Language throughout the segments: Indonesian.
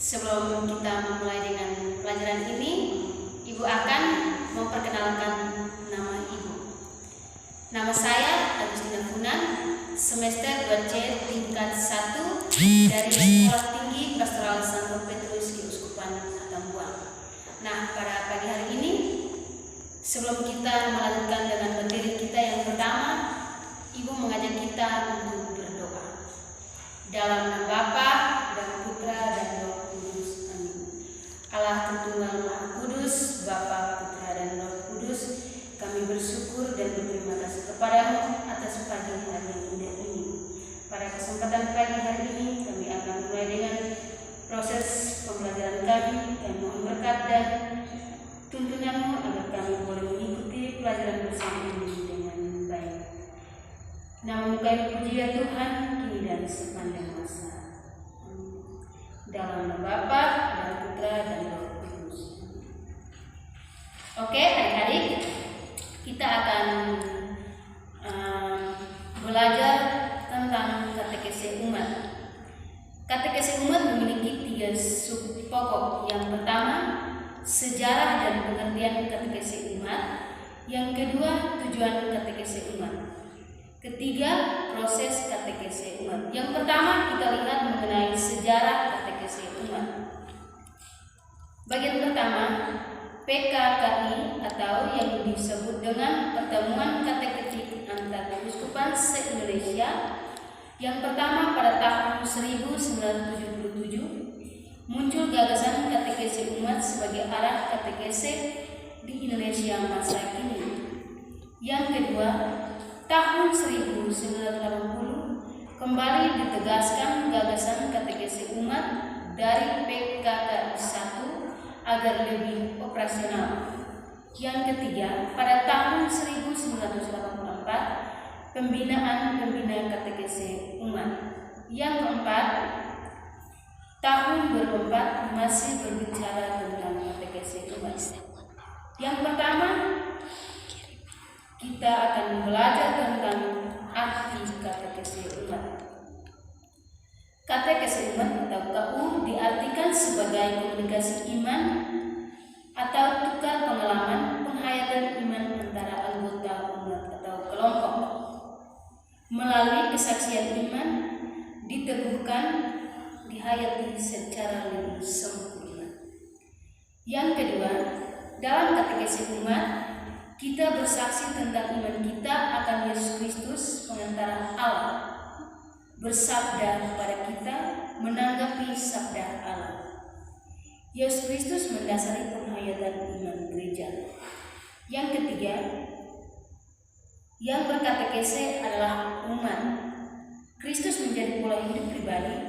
Sebelum kita memulai dengan pelajaran ini, Ibu akan memperkenalkan nama Ibu. Nama saya Agustina Funan, semester 2C tingkat 1 dari Sekolah Tinggi Pastoral Santo Petrus Keuskupan Atambua. Nah, pada pagi hari ini, sebelum kita melanjutkan dengan materi kita yang pertama, Ibu mengajak kita untuk berdoa. Dalam nama Bapa dan Putra dan Roh Kudus. Amin. Allah Tritunggal Maha Kudus, Bapa, Putra dan Roh Kudus, kami bersyukur dan berterima kasih kepadamu atas pagi hari yang indah ini. Pada kesempatan pagi hari ini, kami akan mulai dengan proses pembelajaran kami. Kami mohon berkat dan tuntunanmu agar kami boleh mengikuti pelajaran bersama ini dengan baik. Namun kami puji ya Tuhan, kini dan sepanjang masa. Dalam nama Bapa dan Putra dan Roh Kudus. Oke, adik-adik, kita akan belajar tentang katekese umat. Katekese umat memiliki 3 sub pokok. Yang pertama, sejarah dan pengertian katekese umat. Yang kedua, tujuan katekese umat. Ketiga, proses katekese umat. Yang pertama, kita lihat mengenai sejarah katekese umat. Bagian pertama, PKKI atau yang disebut dengan Pertemuan Kateketik Antar Keuskupan se-Indonesia. Yang pertama, pada tahun 1977 muncul gagasan katekese umat sebagai arah katekese di Indonesia masa kini. Yang kedua, tahun 1980 kembali ditegaskan gagasan katekese umat dari PKKI 1 agar lebih operasional. Yang ketiga, pada tahun 1984 pembinaan katekese umat. Yang keempat, tahun 2004 masih berbicara tentang katekese umat. Yang pertama, kita akan belajar tentang arti katekese umat. Katekese umat atau KU diartikan sebagai komunikasi iman atau tukar pengalaman penghayatan iman antara anggota umat atau kelompok. Melalui kesaksian iman diteguhkan, dihayati secara lebih sempurna. Yang kedua, dalam katekese umat kita bersaksi tentang iman kita akan Yesus Kristus pengantara Allah, bersabda kepada kita menanggapi sabda Allah. Yesus Kristus mendasari penghayatan iman gereja. Yang ketiga, yang berkatekese adalah umat. Kristus menjadi pola hidup pribadi,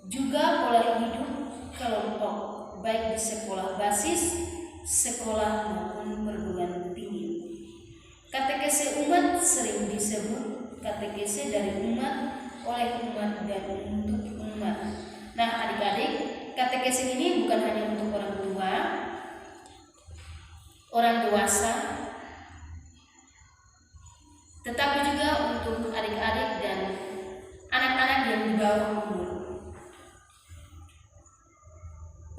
juga pola hidup kelompok, baik di sekolah basis, sekolah maupun perguruan tinggi. Katekese umat sering disebut katekese dari umat, oleh umat, dan untuk umat. Nah, adik-adik, katekese ini bukan hanya untuk orang tua, orang dewasa, tetapi juga untuk adik-adik dan anak-anak yang di bawah umur.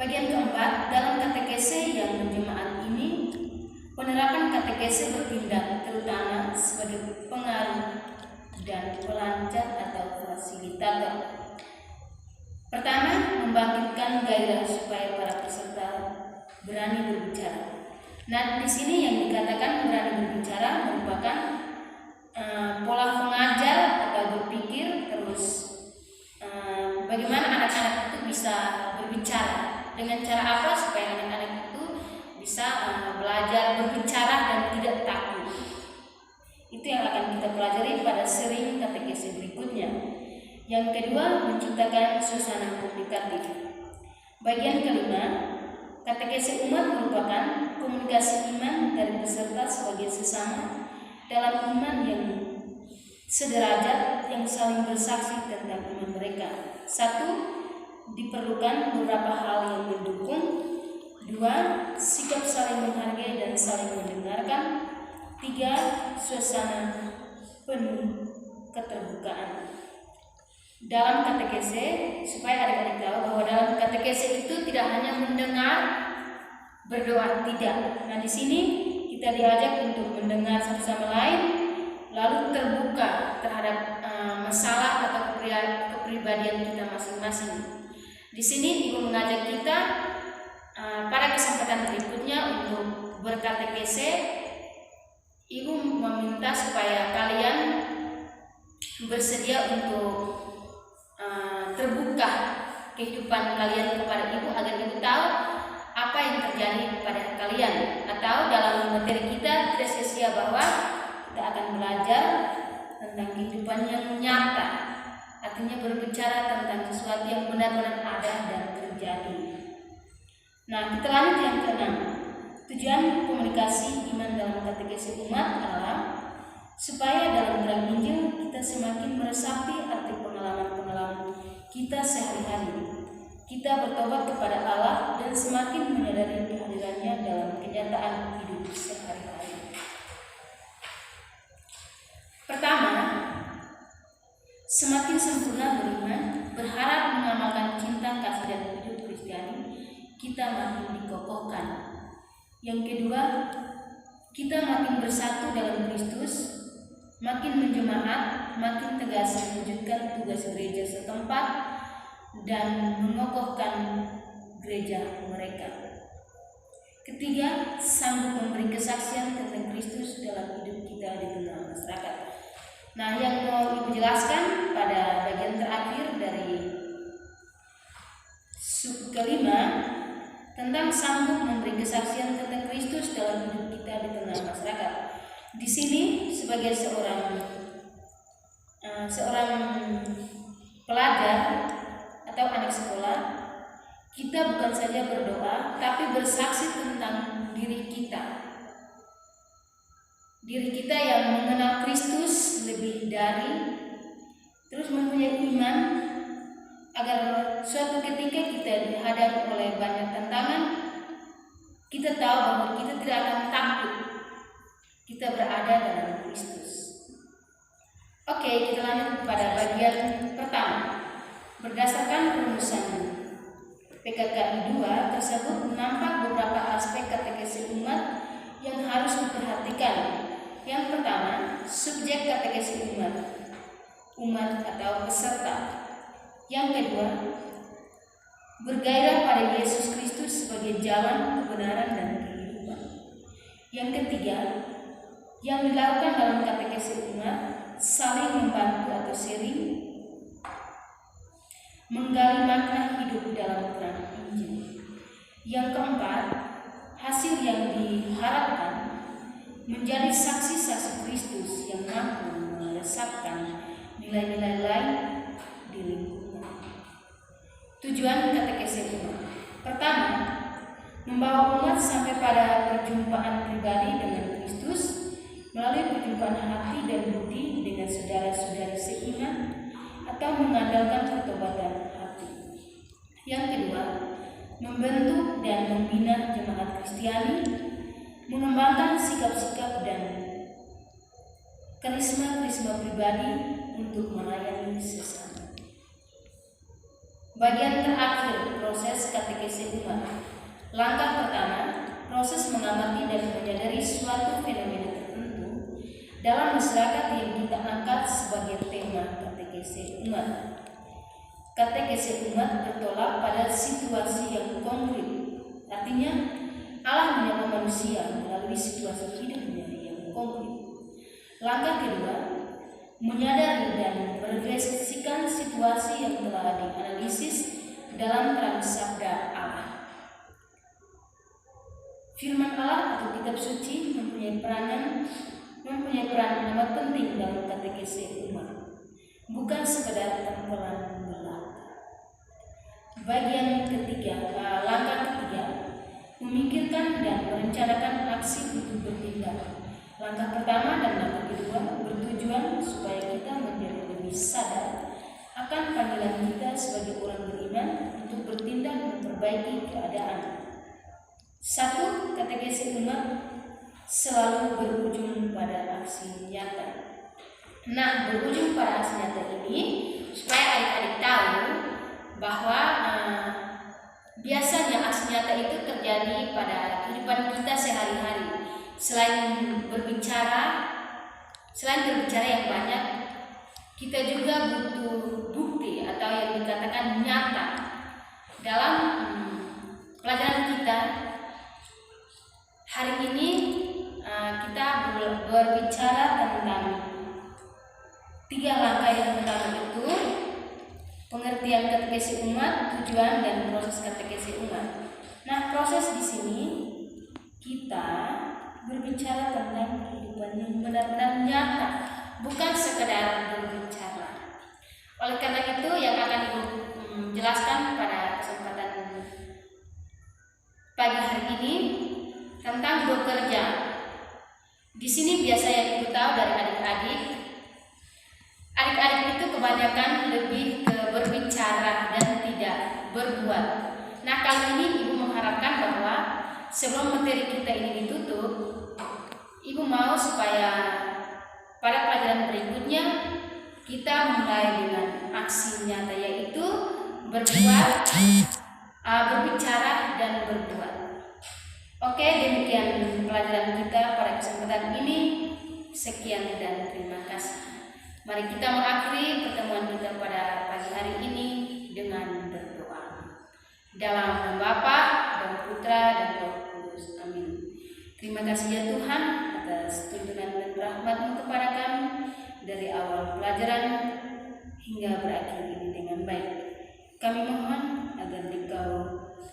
Bagian keempat, dalam katekese yang berjemaat ini, penerapan katekese bertindak terutama sebagai pengaruh dan pelancar atau fasilitator. Pertama, membangkitkan gairah supaya para peserta berani berbicara. Nah, di sini yang dikatakan berani berbicara merupakan pola pengajar atau berpikir terus bagaimana anak-anak itu bisa berbicara. Dengan cara apa supaya anak-anak itu bisa belajar berbicara dan tidak takut. Itu yang akan kita pelajari pada seri katekese berikutnya. Yang kedua, menciptakan suasana komunikatif. Bagian kelima, katekese umat merupakan komunikasi iman dari peserta sebagai sesama dalam iman yang sederajat yang saling bersaksi tentang iman mereka. 1. Diperlukan beberapa hal yang mendukung. 2. Sikap saling menghargai dan saling mendengarkan. 3. Suasana penuh keterbukaan. Dalam katekese, supaya adik-adik tahu bahwa dalam katekese tidak hanya mendengar, berdoa, tidak. Nah, di sini kita diajak untuk mendengar satu sama lain, lalu terbuka terhadap masalah atau kepribadian kita masing-masing. Di sini Ibu mengajak kita pada kesempatan berikutnya untuk berkatekese. Ibu meminta supaya kalian bersedia untuk terbuka kehidupan kalian kepada Ibu, agar Ibu tahu apa yang terjadi kepada kalian. Atau dalam materi kita tidak sia-sia bahwa kita akan belajar tentang kehidupan yang nyata, artinya berbicara tentang sesuatu yang benar-benar ada dan terjadi. Nah, kita lanjut yang keenam. Tujuan komunikasi iman dalam katekese umat adalah supaya dalam terang Injil kita semakin meresapi arti pengalaman-pengalaman kita sehari-hari. Kita bertobat kepada Allah dan semakin menyadari kehadirannya dalam kenyataan hidup sehari-hari. Pertama, semakin sempurna beriman, berharap mengamalkan cinta, kasih, dan hidup Kristiani, kita makin dikokohkan. Yang kedua, kita makin bersatu dalam Kristus, makin menjemaat, makin tegas mewujudkan tugas gereja setempat dan mengokohkan gereja mereka. Ketiga, sanggup memberi kesaksian tentang Kristus dalam hidup kita di tengah masyarakat. Nah, yang mau Ibu jelaskan pada bagian terakhir dari sub kelima tentang sanggup memberi kesaksian tentang Kristus dalam hidup kita di tengah masyarakat. Di sini sebagai seorang pelajar atau anak sekolah, kita bukan saja berdoa, tapi bersaksi tentang diri kita. Diri kita yang mengenal Kristus lebih dari, terus mempunyai iman, agar suatu ketika kita dihadap oleh banyak tantangan, kita tahu bahwa kita tidak akan takut. Kita berada dalam Kristus. Oke, kita lanjut pada bagian pertama. Berdasarkan rumusan PKKI 2 tersebut, nampak beberapa aspek katekese umat yang harus diperhatikan. Yang pertama, subjek katekese umat atau peserta. Yang kedua, bergairah pada Yesus Kristus sebagai jalan, kebenaran, dan kehidupan. Yang ketiga, yang dilakukan dalam katekese umat, saling membantu atau sharing, menggali makna hidup dalam terang Injil. Yang keempat, hasil yang diharapkan menjadi saksi-saksi Kristus yang mampu meresapkan nilai-nilai lain di lingkungan. Tujuan katekese umat. Pertama, membawa umat sampai pada perjumpaan pribadi dengan Kristus melalui perjumpaan hati dan budi dengan saudara-saudari seiman atau mengandalkan pertobatan hati. Yang kedua, membentuk dan membina jemaat Kristiani, mengembangkan sikap-sikap dan karisma-karisma pribadi untuk melayani sesama. Bagian terakhir, proses katekese umat. Langkah pertama, proses mengamati dan menyadari suatu fenomena tertentu dalam masyarakat yang kita angkat sebagai tema katekese umat. Katekese umat bertolak pada situasi yang konkret. Artinya, Allah menyapa manusia melalui situasi hidupnya yang konkret. Langkah kedua, menyadari dan merefleksikan situasi yang telah dianalisis dalam terang sabda Allah. Firman Allah atau kitab suci mempunyai peran amat penting dalam katekese umat, bukan sekedar tempelan belaka. Bagian ketiga, langkah ketiga, memikirkan dan merencanakan aksi untuk bertindak. Langkah pertama dan langkah kedua bertujuan supaya kita menjadi lebih sadar akan panggilan kita sebagai orang beriman untuk bertindak memperbaiki keadaan. Satu, katekese umat selalu berujung pada aksi nyata. Nah, berujung pada aksi nyata ini supaya adik-adik tahu bahwa biasanya itu terjadi pada kehidupan kita sehari-hari. Selain berbicara yang banyak, kita juga butuh bukti atau yang dikatakan nyata. Dalam pelajaran kita hari ini, kita berbicara tentang 3 langkah. Yang pertama itu pengertian katekesi umat, tujuan dan proses katekesi umat. Nah, proses di sini kita berbicara tentang kehidupan yang benar-benar nyata, bukan sekedar berbicara. Oleh karena itu, yang akan Ibu jelaskan pada kesempatan pagi hari ini tentang bekerja. Di sini biasa yang Ibu tahu dari adik-adik itu kebanyakan lebih ke berbicara dan tidak berbuat. Nah, kali ini Ibu mengharapkan bahwa sebelum materi kita ini ditutup, Ibu mau supaya pada pelajaran berikutnya kita mulai dengan aksi nyata, yaitu berbicara dan berbuat. Oke, demikian pelajaran kita pada kesempatan ini. Sekian dan terima kasih. Mari kita mengakhiri pertemuan kita pada pagi hari ini dengan berdoa. Dalam nama Bapa dan Putra dan Roh Kudus. Amin. Terima kasih ya Tuhan atas tuntunan dan rahmat-Mu kepada kami dari awal pelajaran hingga berakhir ini dengan baik. Kami mohon agar Engkau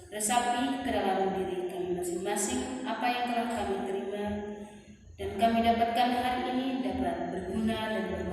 resapi ke dalam diri kami masing-masing apa yang telah kami terima dan kami dapatkan hari ini dapat berguna dan bermanfaat